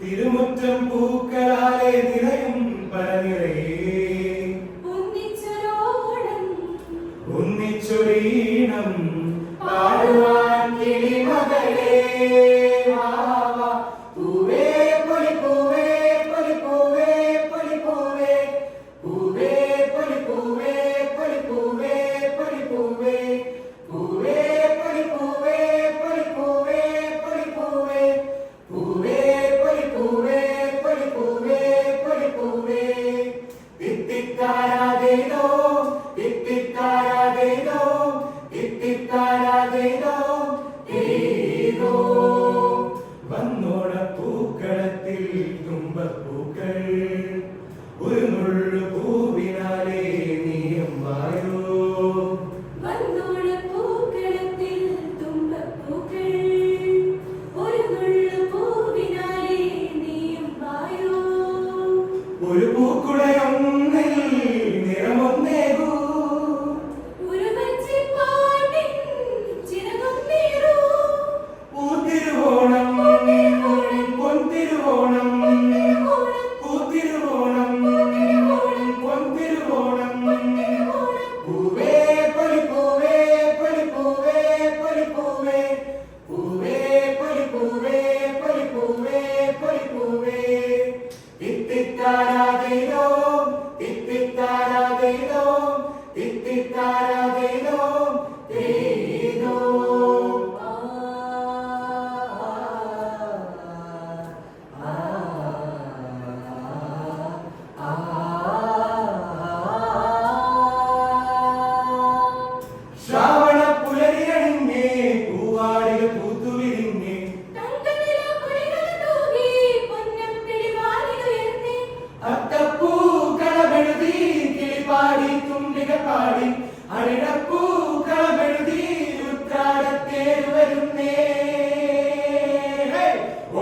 തിരുമുറ്റം പൂക്കളാലെ നിറയും പരനിറയേ ഒന്നിച്ചൊരീണം പാടുവാൻ കിളിമകളേ പൂവേ പൊലിപ്പൂവേ പൊലിപ്പൂവേ പൊലിപ്പൂവേ പൂവേ പൊലിപ്പൂവേ പൊലിപ്പൂവേ പൊലിപ്പൂവേ പൂവേ പൊലിപ്പൂവേ പൊലിപ്പൂവേ പൊലിപ്പൂവേ പൂവേ പൊലിപ്പൂവേ പൊലിപ്പൂവേ പൊലിപ്പൂവേ തിത്തിത്താരാതേതോ തിത്തിത്താരാതേതോ തിത്തിത്താരാതേതോ ഏതോ വന്നോട പൂക്കളത്തിൽ തുമ്പപ്പൂക്കൾ ഒരു നുള്ളു പൂവിനാലേ നീയമ്മായോ വന്നോട പൂക്കളത്തിൽ തുമ്പപ്പൂക്കൾ ഒരു നുള്ളു പൂവിനാലേ നീയമ്മായോ ഒരു പൂക്കുടയൊന്നിൽ നിറമൊന്നേകൂ പൂത്തിരുവോണം പൊന്തിരുവോണം പൂത്തിരുവോണം പൊന്തിരുവോണം പൂവേ പൊലിപ്പൂവേ പൊലിപ്പൂവേ പൊലിപ്പൂവേ പൂവേ പൊലിപ്പൂവേ പൊലിപ്പൂവേ പൊലിപ്പൂവേ തിത്തിത്താരാതേതോ തിത്തിത്താരാതേതോ തിത്തിത്താരാതേതോ തേതോ ശ്രാവണ പുലരിയണിഞ്ഞേ പൂവാടികൾ പൂത്തുവിരിഞ്ഞേ അത്തപ്പൂക്കളമെഴുതി കിളിപാടി തുമ്പികൾ പാടി അരിടപ്പൂക്കളമെഴുതി ഉത്രാടത്തേര് വരുന്നേ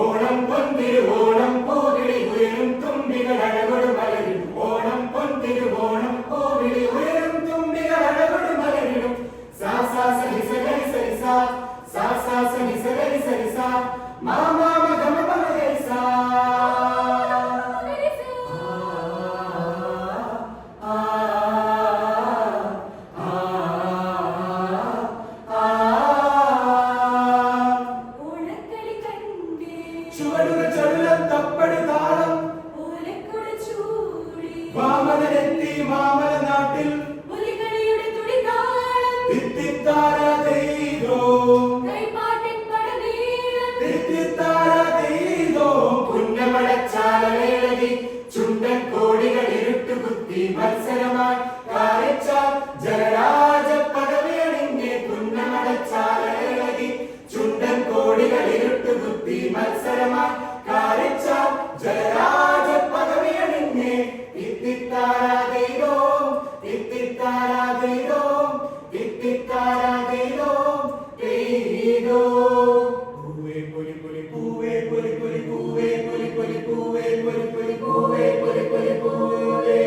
ഓണം പൊന്തിരുവോണം പൂവിളി ഉയരും തുമ്പികൾ അഴകൊടു മലരും ഓണം പൊന്തിരുവോണം പൂവിളി ഉയരും തുമ്പികൾ അഴകൊടു മലരും സാ സാ സരി സരി സരി സാ സാ സാ സരി സരി സരി സാ മാ മാ മ ഗ മ പ മ ഗ രി സാ ചുവടുക ചടുലം തപ്പടി താളം വാമനനെത്തി മാമല നാട്ടിൽ തിത്തിത്താരാതേതോ തിത്തിത്താരാതേതോ പുന്നമടച്ചാലവേളതി ചുണ്ടൻ കോടികൾ ഇരുട്ടുകുത്തി മത്സരമായി കാരിച്ച ജലരാജ പദവിയണിഞ്ഞ് പുന്നമടച്ചാലവേളതി ചുണ്ടൻ കോടികൾ ഇരുട്ടുകുത്തി മത്സരമായി കാരിച്ച ജലരാജ പദവിയണിഞ്ഞ് തിത്തിത്താരാതേതോ തിത്തിത്താരാതേതോ തിത്തിത്താരാതേതോ തേതോ പൂവേ പൊലി പൊലി പൂവേ പൊലി പൊലി പൂവേ പൊലി പൊലി പൂവേ പൊലി പൊലി പൂവേ പൊലി പൊലി പൂവേ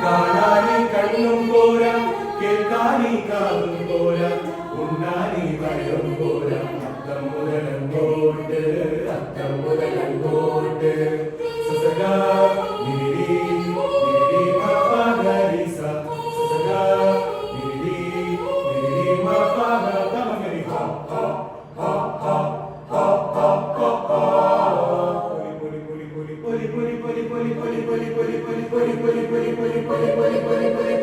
കാണാനി കണ്ണും പോരാ കേൾക്കാനി കാതും പോരാ ഉണ്ണാനി വയറും പോരാ അത്തം മുതലങ്കോട്ട് അത്തം മുതലങ്കോട്ട് സസഗാ നിരി നിരി മപഗരി സ സസഗാ നിരി നിരി മപഗ തമഗരി ഹ ഹ ഹ ഹ ഹ ഹ ഹ പൊലി പൊലി പൊലി പൊലി പൊലി പൊലി പൊലി പൊലി പൊലി പൊലി പൊലി പൊലി പൊലി പൊലി പൊലി